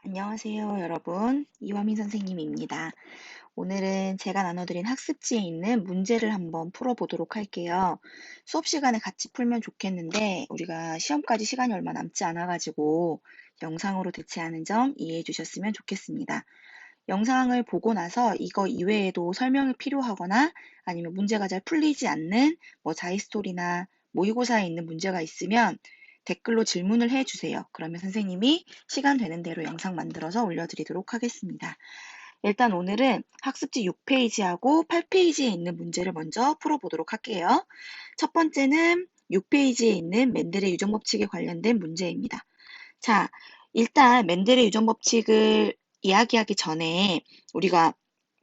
안녕하세요, 여러분. 이화민 선생님입니다. 오늘은 제가 나눠드린 학습지에 있는 문제를 한번 풀어보도록 할게요. 수업 시간에 같이 풀면 좋겠는데, 우리가 시험까지 시간이 얼마 남지 않아가지고 영상으로 대체하는 점 이해해 주셨으면 좋겠습니다. 영상을 보고 나서 이거 이외에도 설명이 필요하거나 아니면 문제가 잘 풀리지 않는 자히스토리나 모의고사에 있는 문제가 있으면 댓글로 질문을 해주세요. 그러면 선생님이 시간 되는 대로 영상 만들어서 올려드리도록 하겠습니다. 일단 오늘은 학습지 6페이지하고 8페이지에 있는 문제를 먼저 풀어보도록 할게요. 첫 번째는 6페이지에 있는 맨델의 유전법칙에 관련된 문제입니다. 자, 일단 맨델의 유전법칙을 이야기하기 전에 우리가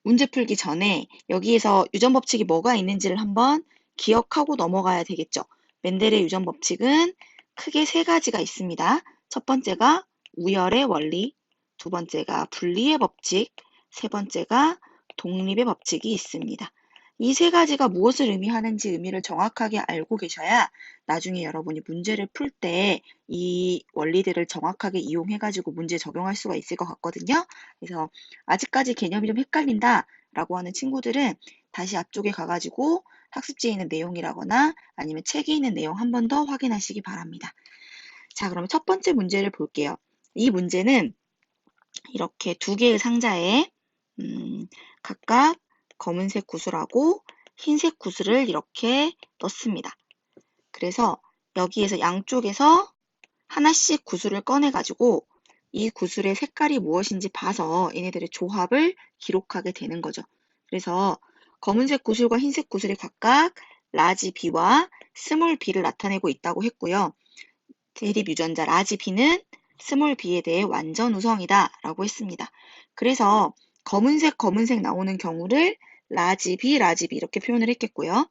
문제 풀기 전에 여기에서 유전법칙이 뭐가 있는지를 한번 기억하고 넘어가야 되겠죠. 맨델의 유전법칙은 크게 세 가지가 있습니다. 첫 번째가 우열의 원리, 두 번째가 분리의 법칙, 세 번째가 독립의 법칙이 있습니다. 이 세 가지가 무엇을 의미하는지 의미를 정확하게 알고 계셔야 나중에 여러분이 문제를 풀 때 이 원리들을 정확하게 이용해가지고 문제 적용할 수가 있을 것 같거든요. 그래서 아직까지 개념이 좀 헷갈린다 라고 하는 친구들은 다시 앞쪽에 가가지고 학습지에 있는 내용이라거나 아니면 책에 있는 내용 한 번 더 확인하시기 바랍니다. 자, 그럼 첫 번째 문제를 볼게요. 이 문제는 이렇게 두 개의 상자에 각각 검은색 구슬하고 흰색 구슬을 이렇게 넣습니다. 그래서 여기에서 양쪽에서 하나씩 구슬을 꺼내가지고 이 구슬의 색깔이 무엇인지 봐서 얘네들의 조합을 기록하게 되는 거죠. 그래서 검은색 구슬과 흰색 구슬이 각각 라지 B와 스몰 b를 나타내고 있다고 했고요. 대립 유전자 라지 B는 스몰 b에 대해 완전 우성이다 라고 했습니다. 그래서 검은색 나오는 경우를 라지 B 이렇게 표현을 했겠고요.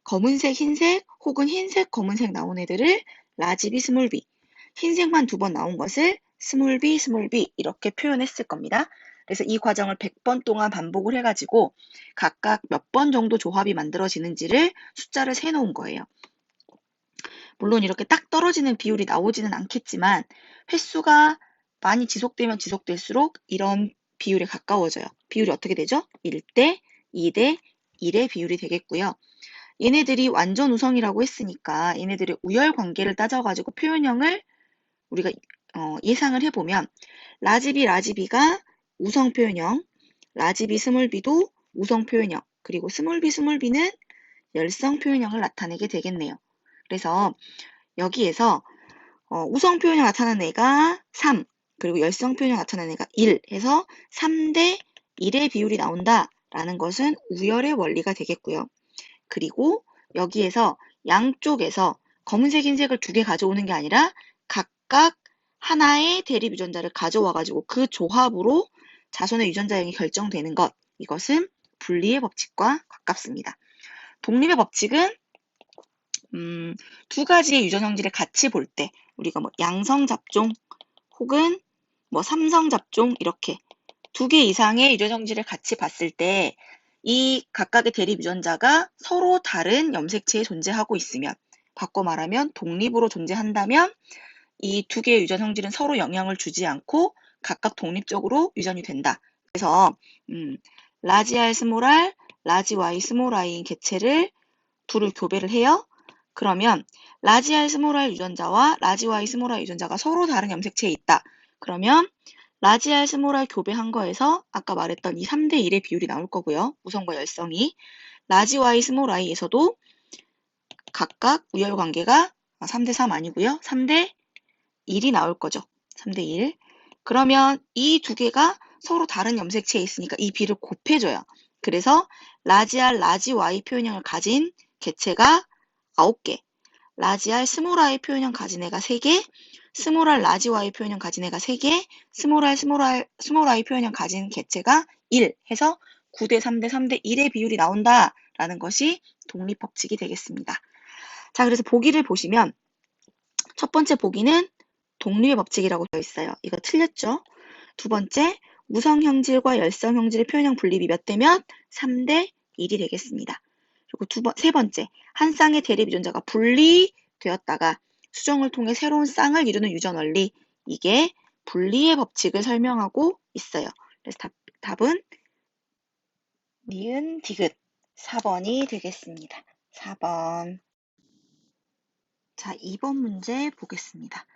검은색, 흰색 혹은 흰색, 검은색 나온 애들을 라지 B, 스몰 b, 흰색만 두 번 나온 것을 스몰 b 이렇게 표현했을 겁니다. 그래서 이 과정을 100번 동안 반복을 해가지고 각각 몇 번 정도 조합이 만들어지는지를 숫자를 세놓은 거예요. 물론 이렇게 딱 떨어지는 비율이 나오지는 않겠지만 횟수가 많이 지속되면 지속될수록 이런 비율에 가까워져요. 비율이 어떻게 되죠? 1대 2대 1의 비율이 되겠고요. 얘네들이 완전 우성이라고 했으니까 얘네들의 우열 관계를 따져가지고 표현형을 우리가 예상을 해보면 라지비가 우성 표현형, 라지비 스몰비도 우성 표현형, 그리고 스몰비는 열성 표현형을 나타내게 되겠네요. 그래서 여기에서 우성 표현형 나타나는 애가 3, 그리고 열성 표현형 나타나는 애가 1 해서 3대 1의 비율이 나온다라는 것은 우열의 원리가 되겠고요. 그리고 여기에서 양쪽에서 검은색, 흰색을 두 개 가져오는 게 아니라 각각 하나의 대립 유전자를 가져와가지고 그 조합으로 자손의 유전자형이 결정되는 것, 이것은 분리의 법칙과 가깝습니다. 독립의 법칙은 두 가지의 유전 형질을 같이 볼 때 우리가 양성 잡종 혹은 삼성 잡종 이렇게 두 개 이상의 유전 형질을 같이 봤을 때 이 각각의 대립 유전자가 서로 다른 염색체에 존재하고 있으면, 바꿔 말하면 독립으로 존재한다면 이 두 개의 유전 형질은 서로 영향을 주지 않고 각각 독립적으로 유전이 된다. 그래서 라지 R 스몰 r, 라지 Y 스몰 i인 개체를 둘을 교배를 해요. 그러면 라지 R 스몰 r 유전자와 라지 Y 스몰 i 유전자가 서로 다른 염색체에 있다. 그러면 라지 R 스몰 r 교배한 거에서 아까 말했던 이 3대 1의 비율이 나올 거고요. 우성과 열성이. 라지 Y 스몰 i에서도 각각 우열 관계가 3대 3 아니고요. 3대 1이 나올 거죠. 3대 1. 그러면 이 두 개가 서로 다른 염색체에 있으니까 이 비를 곱해줘요. 그래서 라지 R, 라지 Y 표현형을 가진 개체가 9개, 라지 R, 스몰 i 표현형 가진 애가 3개, 스몰 r, 라지 Y 표현형 가진 애가 3개, 스몰 i 표현형 가진 개체가 1 해서 9대 3대 3대 1의 비율이 나온다라는 것이 독립법칙이 되겠습니다. 자, 그래서 보기를 보시면 첫 번째 보기는 독립의 법칙이라고 되어 있어요. 이거 틀렸죠? 두 번째, 우성 형질과 열성 형질의 표현형 분립이 몇 대 몇? 3대 1이 되겠습니다. 그리고 세 번째, 한 쌍의 대립 유전자가 분리되었다가 수정을 통해 새로운 쌍을 이루는 유전 원리, 이게 분리의 법칙을 설명하고 있어요. 그래서 답은 니은 디귿 4번이 되겠습니다. 4번. 자, 2번 문제 보겠습니다.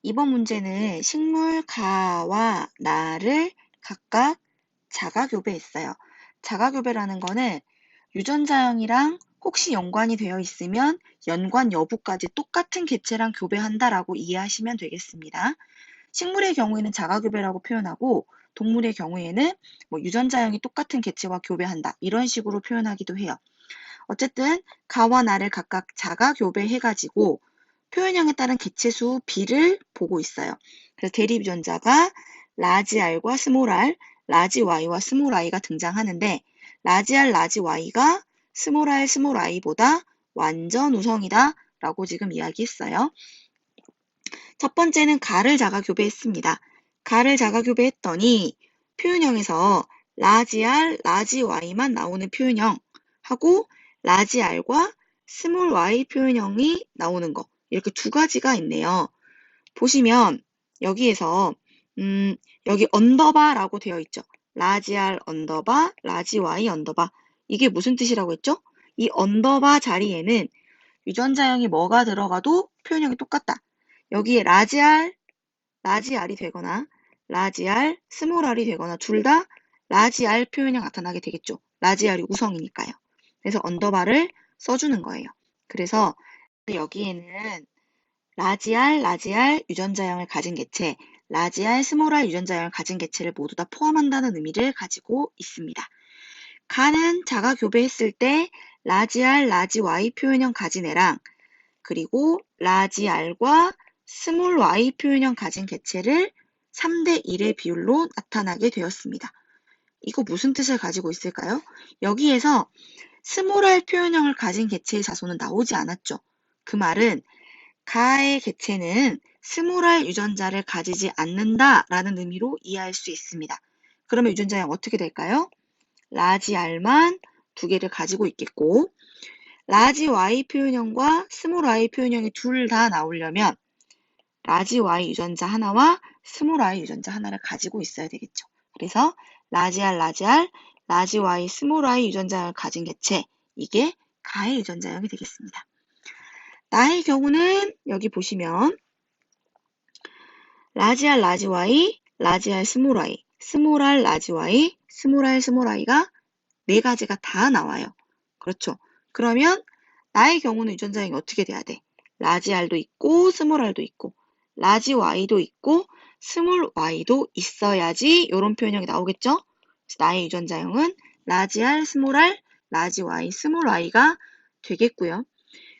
이번 문제는 식물 가와 나를 각각 자가교배했어요. 자가교배라는 거는 유전자형이랑 혹시 연관이 되어 있으면 연관 여부까지 똑같은 개체랑 교배한다라고 이해하시면 되겠습니다. 식물의 경우에는 자가교배라고 표현하고 동물의 경우에는 뭐 유전자형이 똑같은 개체와 교배한다 이런 식으로 표현하기도 해요. 어쨌든 가와 나를 각각 자가교배해가지고 표현형에 따른 개체수 B를 보고 있어요. 그래서 대립유전자가 라지 R과 스몰 r, 라지 Y와 스몰 i가 등장하는데 라지 R, 라지 Y가 스몰 r, 스몰 i보다 완전 우성이다 라고 지금 이야기했어요. 첫 번째는 가를 자가교배했습니다. 가를 자가교배했더니 표현형에서 라지 R, 라지 Y만 나오는 표현형 하고 라지 R과 스몰 y 표현형이 나오는 거 이렇게 두 가지가 있네요. 보시면 여기에서 여기 언더바라고 되어 있죠. 라지 R 언더바, 라지 Y 언더바 이게 무슨 뜻이라고 했죠? 이 언더바 자리에는 유전자형이 뭐가 들어가도 표현형이 똑같다. 여기에 라지 R, 라지 R이 되거나 라지 R, 스몰 r이 되거나 둘 다 라지 R 표현형 나타나게 되겠죠. 라지 R이 우성이니까요. 그래서 언더바를 써주는 거예요. 그래서 여기에는 라지 R 유전자형을 가진 개체, 라지 R, 스몰 r 유전자형을 가진 개체를 모두 다 포함한다는 의미를 가지고 있습니다. 가는 자가 교배했을 때 라지 R, 라지 Y 표현형 가진 애랑 그리고 라지 R과 스몰 y 표현형 가진 개체를 3대 1의 비율로 나타나게 되었습니다. 이거 무슨 뜻을 가지고 있을까요? 여기에서 스몰 r 표현형을 가진 개체의 자손은 나오지 않았죠. 그 말은 가의 개체는 스몰 r 유전자를 가지지 않는다라는 의미로 이해할 수 있습니다. 그러면 유전자형 어떻게 될까요? 라지 R만 두 개를 가지고 있겠고 라지 Y 표현형과 스몰 y 표현형이 둘 다 나오려면 라지 Y 유전자 하나와 스몰 y 유전자 하나를 가지고 있어야 되겠죠. 그래서 라지 R, 라지 Y, 스몰 y 유전자를 가진 개체 이게 가의 유전자형이 되겠습니다. 나의 경우는 여기 보시면 라지 R, 라지 Y, 라지 R, 스몰 y, 스몰 r, 라지 Y, 스몰 r, 스몰 i가 네 가지가 다 나와요. 그렇죠. 그러면 나의 경우는 유전자형이 어떻게 돼야 돼? 라지 R도 있고 스몰 r도 있고 라지 Y도 있고 스몰 y도 있어야지 이런 표현형이 나오겠죠? 그래서 나의 유전자형은 라지 R, 스몰 r, 라지 Y, 스몰 i가 되겠고요.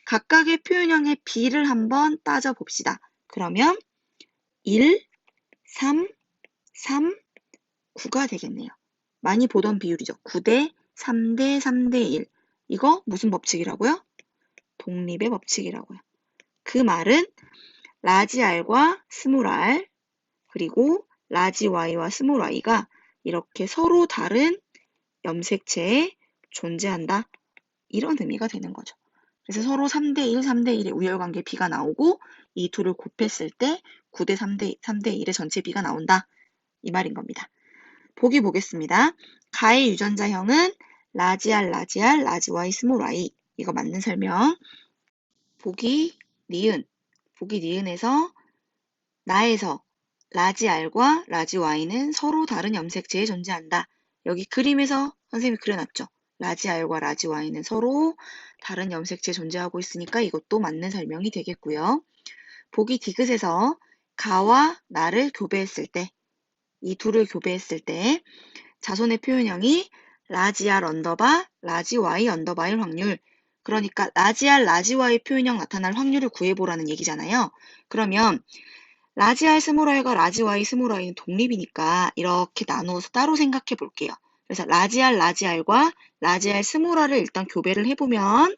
각각의 표현형의 B를 한번 따져봅시다. 그러면 1, 3, 3, 9가 되겠네요. 많이 보던 비율이죠. 9대 3대 3대 1. 이거 무슨 법칙이라고요? 독립의 법칙이라고요. 그 말은 라지 R과 스몰 r 그리고 라지 Y와 스몰 i가 이렇게 서로 다른 염색체에 존재한다. 이런 의미가 되는 거죠. 그래서 서로 3대 1, 3대 1의 우열관계 B가 나오고 이 둘을 곱했을 때 9대 3대 1의 전체 B가 나온다. 이 말인 겁니다. 보기 보겠습니다. 가의 유전자형은 라지 R, 라지 Y, 스몰 y. 이거 맞는 설명. 보기 니은. 보기 니은에서 나에서 라지 R과 라지 Y는 서로 다른 염색체에 존재한다. 여기 그림에서 선생님이 그려놨죠. 라지 R과 라지 Y는 서로 다른 염색체에 존재하고 있으니까 이것도 맞는 설명이 되겠고요. 보기 디귿에서 가와 나를 교배했을 때, 이 둘을 교배했을 때 자손의 표현형이 라지 R 언더바, 라지 Y 언더바일 확률. 그러니까 라지 R, 라지 Y 표현형 나타날 확률을 구해보라는 얘기잖아요. 그러면 라지 R 스몰 i과 라지 Y 스몰 i는 독립이니까 이렇게 나누어서 따로 생각해 볼게요. 그래서 라지 R, 라지 R과 라지 R 스몰 r을 일단 교배를 해보면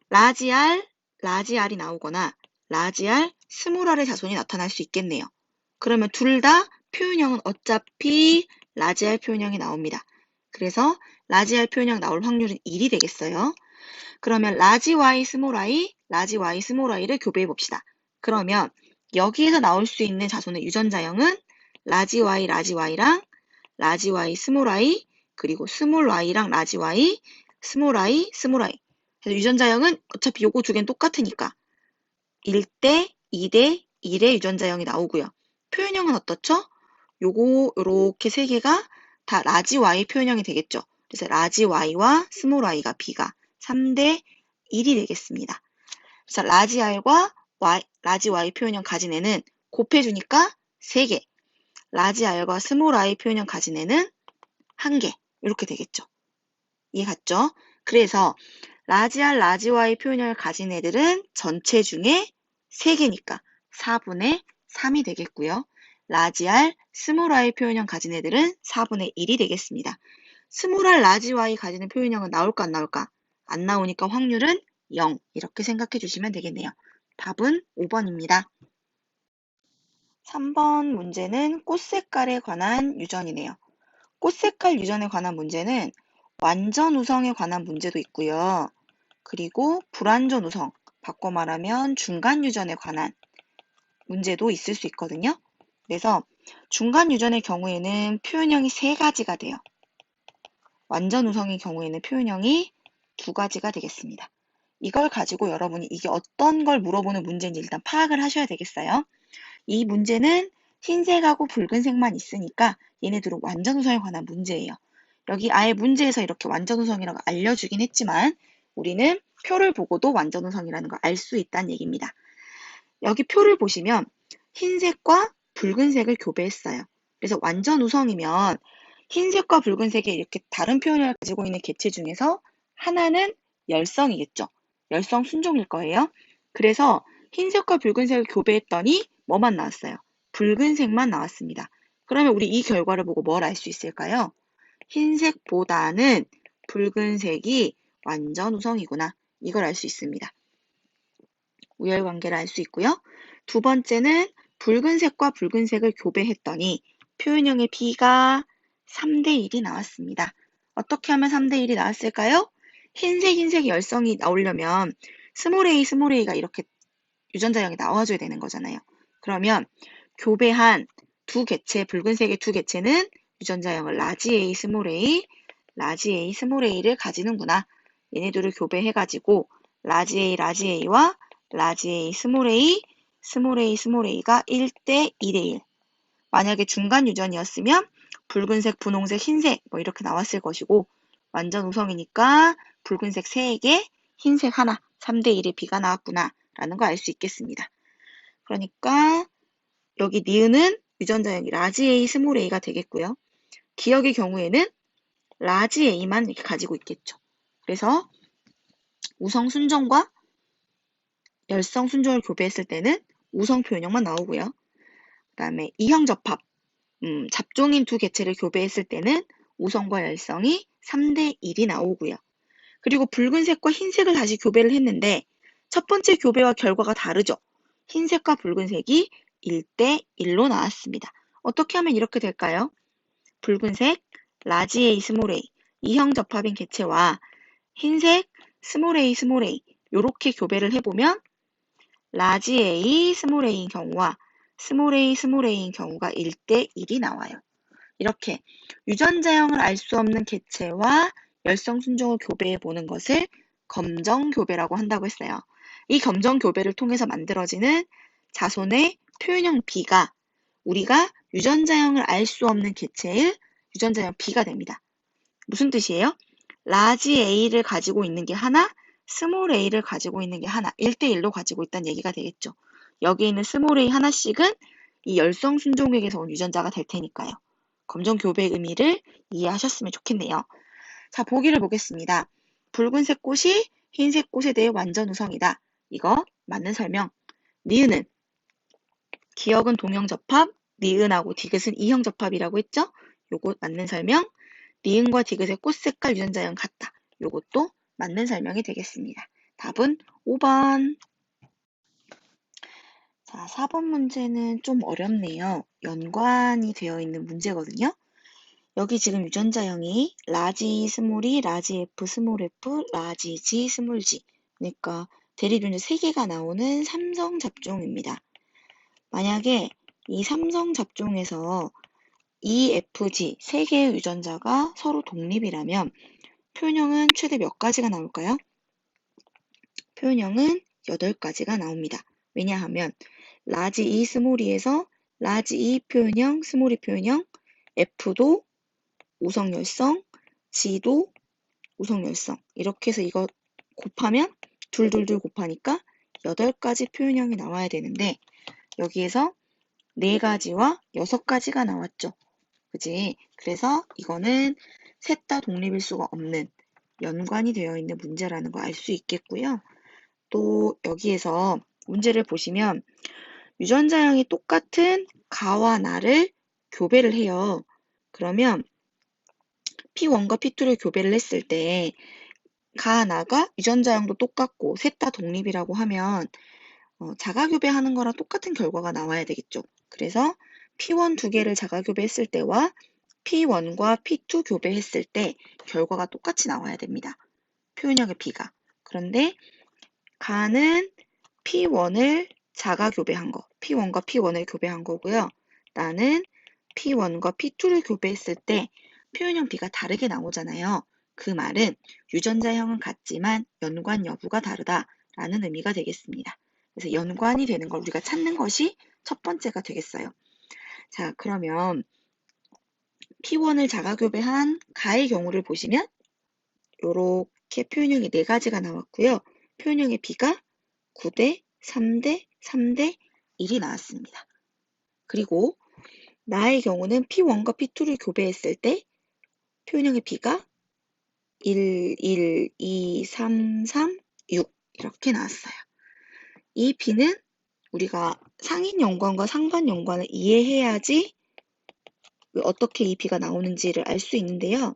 라지 R, 라지 R이 나오거나 라지 R, 스몰 r의 자손이 나타날 수 있겠네요. 그러면 둘 다 표현형은 어차피 라지 R 표현형이 나옵니다. 그래서 라지 R 표현형 나올 확률은 1이 되겠어요. 그러면 라지 Y 스몰 i, 라지 Y 스몰 i를 교배해 봅시다. 그러면 여기에서 나올 수 있는 자손의 유전자형은 라지 y, 라지 y랑 라지 y, 스몰 y, 그리고 스몰 y랑 라지 y, 스몰 y, 스몰 y. 그래서 유전자형은 어차피 요거 두 개는 똑같으니까 1대 2대 1의 유전자형이 나오고요. 표현형은 어떻죠? 요렇게 세 개가 다 라지 y 표현형이 되겠죠. 그래서 라지 y와 스몰 y가 b가 3대 1이 되겠습니다. 그래서 라지 r과 라지 y 표현형 가진 애는 곱해주니까 3개, 라지 r과 스몰 y 표현형 가진 애는 1개, 이렇게 되겠죠. 이해 갔죠? 그래서 라지 r, 라지 y 표현형을 가진 애들은 전체 중에 3개니까 4분의 3이 되겠고요. 라지 r, 스몰 y 표현형 가진 애들은 4분의 1이 되겠습니다. 스몰 r, 라지 y 가지는 표현형은 나올까 안 나올까? 안 나오니까 확률은 0 이렇게 생각해 주시면 되겠네요. 답은 5번입니다. 3번 문제는 꽃 색깔에 관한 유전이네요. 꽃 색깔 유전에 관한 문제는 완전 우성에 관한 문제도 있고요. 그리고 불완전 우성, 바꿔 말하면 중간 유전에 관한 문제도 있을 수 있거든요. 그래서 중간 유전의 경우에는 표현형이 3가지가 돼요. 완전 우성의 경우에는 표현형이 2가지가 되겠습니다. 이걸 가지고 여러분이 이게 어떤 걸 물어보는 문제인지 일단 파악을 하셔야 되겠어요. 이 문제는 흰색하고 붉은색만 있으니까 얘네들은 완전 우성에 관한 문제예요. 여기 아예 문제에서 이렇게 완전 우성이라고 알려주긴 했지만 우리는 표를 보고도 완전 우성이라는 걸 알 수 있다는 얘기입니다. 여기 표를 보시면 흰색과 붉은색을 교배했어요. 그래서 완전 우성이면 흰색과 붉은색의 이렇게 다른 표현을 가지고 있는 개체 중에서 하나는 열성이겠죠. 열성 순종일 거예요. 그래서 흰색과 붉은색을 교배했더니 뭐만 나왔어요? 붉은색만 나왔습니다. 그러면 우리 이 결과를 보고 뭘 알 수 있을까요? 흰색보다는 붉은색이 완전 우성이구나. 이걸 알 수 있습니다. 우열관계를 알 수 있고요. 두 번째는 붉은색과 붉은색을 교배했더니 표현형의 B가 3대 1이 나왔습니다. 어떻게 하면 3대 1이 나왔을까요? 흰색 열성이 나오려면 스몰 a가 이렇게 유전자형이 나와줘야 되는 거잖아요. 그러면 교배한 두 개체, 붉은색의 두 개체는 유전자형을 라지 a, 스몰 a, 라지 a, 스몰 a를 가지는구나. 얘네들을 교배해가지고 라지 a와 라지 a, 스몰 a, 스몰 a가 1대 2대 1. 만약에 중간 유전이었으면 붉은색, 분홍색, 흰색 뭐 이렇게 나왔을 것이고 완전 우성이니까 붉은색 3개, 흰색 하나, 3대 1의 B가 나왔구나 라는 거 알 수 있겠습니다. 그러니까 여기 니은은 유전자형이 라지 A, 스몰 a가 되겠고요. 기억의 경우에는 라지 a만 이렇게 가지고 있겠죠. 그래서 우성 순종과 열성 순종을 교배했을 때는 우성 표현형만 나오고요. 그 다음에 이형 접합, 잡종인 두 개체를 교배했을 때는 우성과 열성이 3대 1이 나오고요. 그리고 붉은색과 흰색을 다시 교배를 했는데 첫 번째 교배와 결과가 다르죠. 흰색과 붉은색이 1대 1로 나왔습니다. 어떻게 하면 이렇게 될까요? 붉은색, 라지 A, 스몰 a, 이형 접합인 개체와 흰색, 스몰 a, 이렇게 교배를 해보면 라지 A, 스몰 a인 경우와 스몰 a인 경우가 1대 1이 나와요. 이렇게 유전자형을 알 수 없는 개체와 열성 순종을 교배해 보는 것을 검정교배라고 한다고 했어요. 이 검정교배를 통해서 만들어지는 자손의 표현형 B가 우리가 유전자형을 알 수 없는 개체의 유전자형 B가 됩니다. 무슨 뜻이에요? 라지 A를 가지고 있는 게 하나, 스몰 a를 가지고 있는 게 하나, 1대 1로 가지고 있다는 얘기가 되겠죠. 여기 있는 스몰 a 하나씩은 이 열성 순종에게서 온 유전자가 될 테니까요. 검정교배의 의미를 이해하셨으면 좋겠네요. 자, 보기를 보겠습니다. 붉은색 꽃이 흰색 꽃에 대해 완전 우성이다. 이거 맞는 설명. 니은은 기억은 동형접합, 니은하고 디귿은 이형접합이라고 했죠? 요거 맞는 설명. 니은과 디귿의 꽃색깔 유전자형 같다. 요것도 맞는 설명이 되겠습니다. 답은 5번. 자, 4번 문제는 좀 어렵네요. 연관이 되어 있는 문제거든요. 여기 지금 유전자형이 라지 스몰이, 라지 F, 스몰 F, 라지 G, 스몰 G. 그러니까 대립 유전자 3개가 나오는 삼성 잡종입니다. 만약에 이 삼성 잡종에서 E, F, G 세 개의 유전자가 서로 독립이라면 표현형은 최대 몇 가지가 나올까요? 표현형은 8가지가 나옵니다. 왜냐하면 라지 E, 스몰 e에서 라지 E 표현형, 스몰 e 표현형, F도 우성열성, G도 우성열성 이렇게 해서 이거 곱하면 둘둘둘 곱하니까 8가지 표현형이 나와야 되는데 여기에서 4가지와 6가지가 나왔죠. 그지? 그래서 이거는 셋 다 독립일 수가 없는 연관이 되어 있는 문제라는 거 알 수 있겠고요. 또 여기에서 문제를 보시면 유전자형이 똑같은 가와 나를 교배를 해요. 그러면 P1과 P2를 교배를 했을 때 가, 나가 유전자형도 똑같고 셋 다 독립이라고 하면 자가교배하는 거랑 똑같은 결과가 나와야 되겠죠. 그래서 P1 두 개를 자가교배했을 때와 P1과 P2 교배했을 때 결과가 똑같이 나와야 됩니다. 표현형의 B가. 그런데 가는 P1을 자가교배한 거, P1과 P1을 교배한 거고요. 나는 P1과 P2를 교배했을 때 표현형 B가 다르게 나오잖아요. 그 말은 유전자형은 같지만 연관 여부가 다르다라는 의미가 되겠습니다. 그래서 연관이 되는 걸 우리가 찾는 것이 첫 번째가 되겠어요. 자, 그러면 P1을 자가교배한 가의 경우를 보시면 이렇게 표현형이 4가지가 나왔고요. 표현형의 B가 9대 3대 3대 1이 나왔습니다. 그리고 나의 경우는 P1과 P2를 교배했을 때 표현형의 B가 1, 1, 2, 3, 3, 6 이렇게 나왔어요. 이 B는 우리가 상인 연관과 상반 연관을 이해해야지 어떻게 이 B가 나오는지를 알 수 있는데요.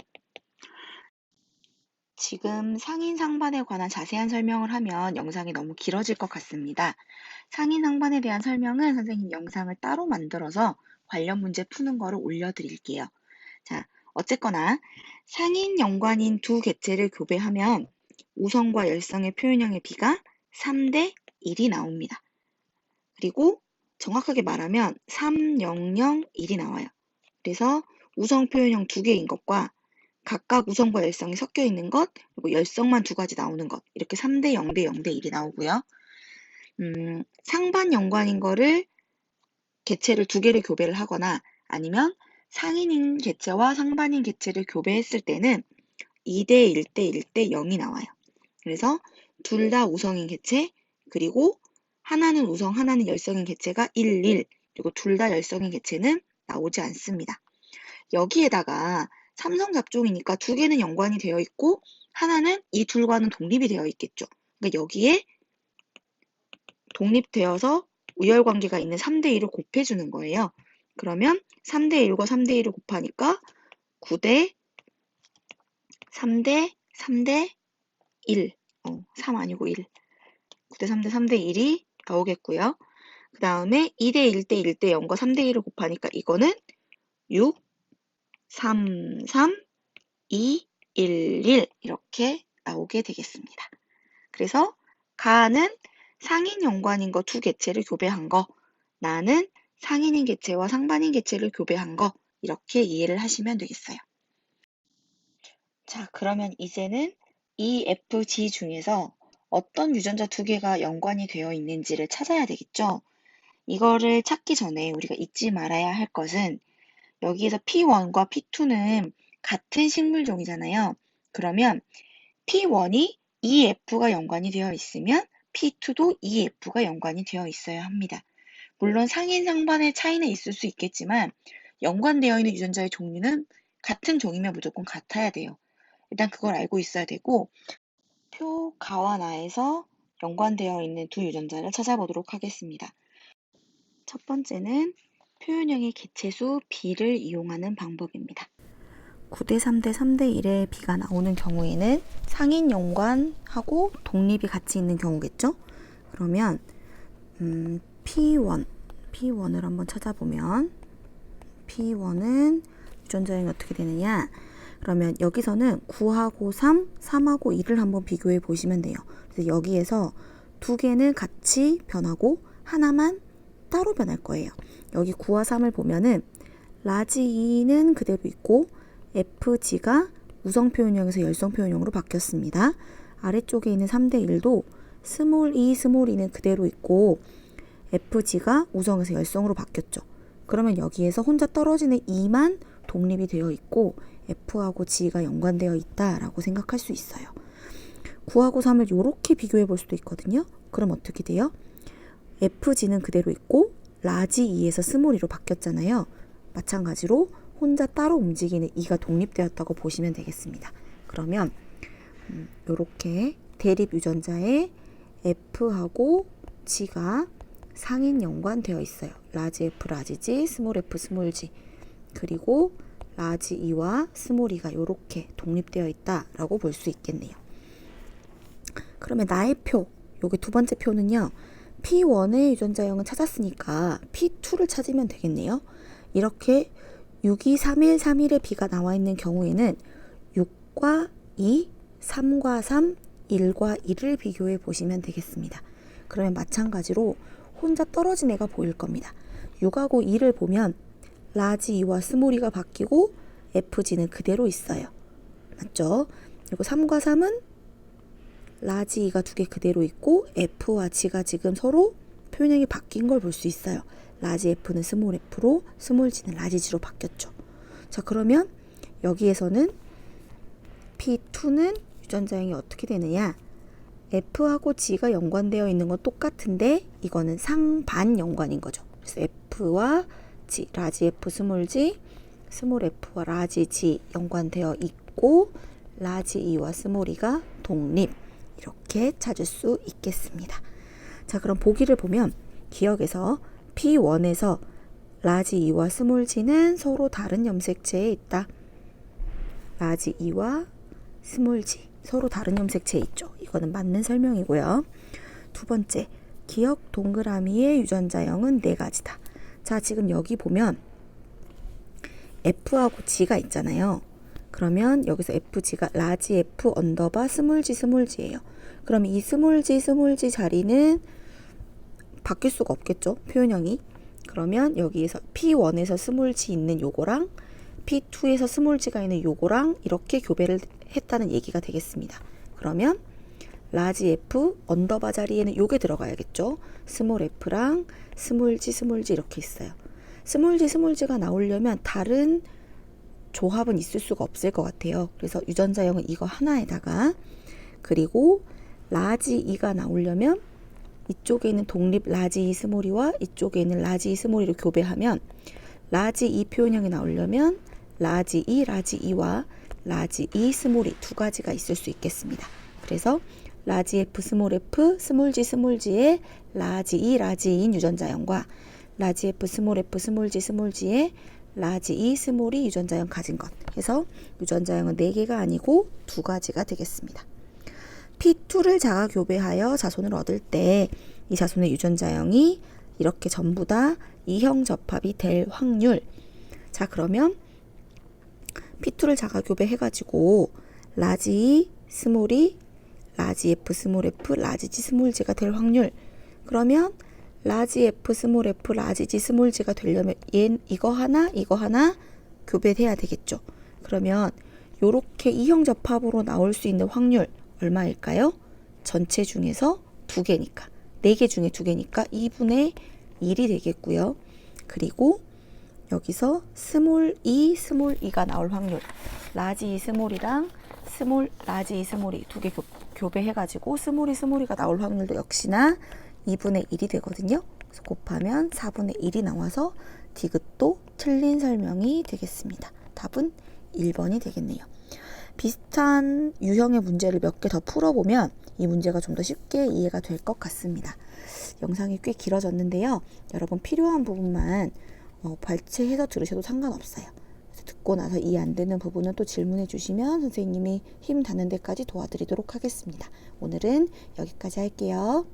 지금 상인 상반에 관한 자세한 설명을 하면 영상이 너무 길어질 것 같습니다. 상인 상반에 대한 설명은 선생님 영상을 따로 만들어서 관련 문제 푸는 거를 올려드릴게요. 자, 어쨌거나 상인 연관인 두 객체를 교배하면 우성과 열성의 표현형의 B가 3대 1이 나옵니다. 그리고 정확하게 말하면 3, 0, 0, 1이 나와요. 그래서 우성 표현형 2개인 것과 각각 우성과 열성이 섞여 있는 것, 그리고 열성만 2가지 나오는 것, 이렇게 3대 0대 0대 1이 나오고요. 상반 연관인 거를 객체를 2개를 교배를 하거나 아니면 상인인 객체와 상반인 객체를 교배했을 때는 2대 1대 1대 0이 나와요. 그래서 둘 다 우성인 객체, 그리고 하나는 우성, 하나는 열성인 객체가 1, 1, 그리고 둘 다 열성인 객체는 나오지 않습니다. 여기에다가 삼성 잡종이니까 2개는 연관이 되어 있고 하나는 이 둘과는 독립이 되어 있겠죠. 그러니까 여기에 독립되어서 우열관계가 있는 3대 1을 곱해주는 거예요. 그러면 3대 1과 3대 1을 곱하니까 9대 3대 3대 1, 3 아니고 1, 9대 3대 3대 1이 나오겠고요. 그 다음에 2대 1대 1대 0과 3대 1을 곱하니까 이거는 6, 3, 3, 2, 1, 1 이렇게 나오게 되겠습니다. 그래서 가는 상인 연관인 거 2객체를 교배한 거, 나는 상인인 객체와 상반인 객체를 교배한 거 이렇게 이해를 하시면 되겠어요. 자, 그러면 이제는 E, F, G 중에서 어떤 유전자 2개가 연관이 되어 있는지를 찾아야 되겠죠. 이거를 찾기 전에 우리가 잊지 말아야 할 것은 여기에서 P1과 P2는 같은 식물종이잖아요. 그러면 P1이 EF가 연관이 되어 있으면 P2도 EF가 연관이 되어 있어야 합니다. 물론 상인 상반의 차이는 있을 수 있겠지만 연관되어 있는 유전자의 종류는 같은 종이면 무조건 같아야 돼요. 일단 그걸 알고 있어야 되고 표 가와 나에서 연관되어 있는 두 유전자를 찾아보도록 하겠습니다. 첫 번째는 표현형의 개체수 B를 이용하는 방법입니다. 9대 3대 3대 1의 B가 나오는 경우에는 상인 연관하고 독립이 같이 있는 경우겠죠? 그러면 P1을 한번 찾아보면 P1은 유전자형이 어떻게 되느냐? 그러면 여기서는 9하고 3, 3하고 2를 한번 비교해 보시면 돼요. 그래서 여기에서 2개는 같이 변하고 하나만 따로 변할 거예요. 여기 9와 3을 보면은 라지 E는 그대로 있고 FG가 우성표현형에서 열성표현형으로 바뀌었습니다. 아래쪽에 있는 3대 1도 스몰 E는 그대로 있고 FG가 우성에서 열성으로 바뀌었죠. 그러면 여기에서 혼자 떨어지는 E만 독립이 되어 있고 F하고 G가 연관되어 있다라고 생각할 수 있어요. 9하고 3을 이렇게 비교해 볼 수도 있거든요. 그럼 어떻게 돼요? FG는 그대로 있고 라지 E에서 스몰 E로 바뀌었잖아요. 마찬가지로 혼자 따로 움직이는 E가 독립되었다고 보시면 되겠습니다. 그러면 이렇게 대립 유전자에 F하고 G가 상인 연관되어 있어요. 라지 F, 라지 G, 스몰 F, 스몰 G. 그리고 라지 E와 스몰 E가 이렇게 독립되어 있다라고 볼 수 있겠네요. 그러면 나의 표, 요게 두 번째 표는요. P1의 유전자형은 찾았으니까 P2를 찾으면 되겠네요. 이렇게 6, 2, 3, 1, 3, 1의 B가 나와 있는 경우에는 6과 2, 3과 3, 1과 2를 비교해 보시면 되겠습니다. 그러면 마찬가지로 혼자 떨어진 애가 보일 겁니다. 6하고 2를 보면 라지 E와 스몰 E가 바뀌고 FG는 그대로 있어요. 맞죠? 그리고 3과 3은 라지 E가 두 개 그대로 있고 F와 G가 지금 서로 표현형이 바뀐 걸 볼 수 있어요. 라지 F는 스몰 F로 스몰 G는 라지 G로 바뀌었죠. 자, 그러면 여기에서는 P2는 유전자형이 어떻게 되느냐? F하고 G가 연관되어 있는 건 똑같은데 이거는 상반 연관인 거죠. 그래서 F와 G, 라지 F, 스몰 G, 스몰 F와 라지 G 연관되어 있고 라지 E와 스몰 E가 독립, 이렇게 찾을 수 있겠습니다. 자, 그럼 보기를 보면 기억에서 P1에서 라지 E와 스몰 G는 서로 다른 염색체에 있다. 라지 E와 스몰 G 서로 다른 염색체에 있죠. 이거는 맞는 설명이고요. 두 번째, 기억 동그라미의 유전자형은 4가지다. 자, 지금 여기 보면 F하고 G가 있잖아요. 그러면 여기서 FG가 라지 F 언더바 스몰 G예요. 그럼 이 스몰 G 자리는 바뀔 수가 없겠죠. 표현형이. 그러면 여기에서 P1에서 스몰 G 있는 요거랑 P2에서 스몰 G가 있는 요거랑 이렇게 교배를 했다는 얘기가 되겠습니다. 그러면 라지 F 언더바 자리에는 요게 들어가야겠죠. 스몰 F랑 스몰 G 이렇게 있어요. 스몰 G가 나오려면 다른 조합은 있을 수가 없을 것 같아요. 그래서 유전자형은 이거 하나에다가, 그리고 라지 E가 나오려면 이쪽에 있는 독립 라지 E 스몰 E와 이쪽에 있는 라지 E 스몰 E로 교배하면 라지 E 표현형이 나오려면 라지 E와 라지 E 스몰 E 두 가지가 있을 수 있겠습니다. 그래서 라지 F, 스몰 F, 스몰 G의 라지 E인 유전자형과 라지 F, 스몰 G의 라지 E, 스몰 E 유전자형 가진 것 해서 유전자형은 4개가 아니고 2가지가 되겠습니다. P2를 자가 교배하여 자손을 얻을 때 이 자손의 유전자형이 이렇게 전부 다 이형 접합이 될 확률. 자, 그러면 P2를 자가 교배해가지고 라지 E, 스몰 E, 라지 F, 스몰 F, 라지 G, 스몰 G가 될 확률. 그러면 라지 F, 스몰 F, 라지 G, 스몰 G가 되려면 이거 하나 교배해야 되겠죠. 그러면 요렇게 이형 접합으로 나올 수 있는 확률 얼마일까요? 전체 중에서 2개니까 4개 중에 2개니까 2분의 1이 되겠고요. 그리고 여기서 스몰 E가 나올 확률, 라지 E 스몰이랑 라지 E 스몰이 2개 교배해가지고 스몰 E가 나올 확률도 역시나 2분의 1이 되거든요. 그래서 곱하면 4분의 1이 나와서 디귿도 틀린 설명이 되겠습니다. 답은 1번이 되겠네요. 비슷한 유형의 문제를 몇 개 더 풀어보면 이 문제가 좀 더 쉽게 이해가 될 것 같습니다. 영상이 꽤 길어졌는데요. 여러분 필요한 부분만 발췌해서 들으셔도 상관없어요. 듣고 나서 이해 안 되는 부분은 또 질문해 주시면 선생님이 힘 닿는 데까지 도와드리도록 하겠습니다. 오늘은 여기까지 할게요.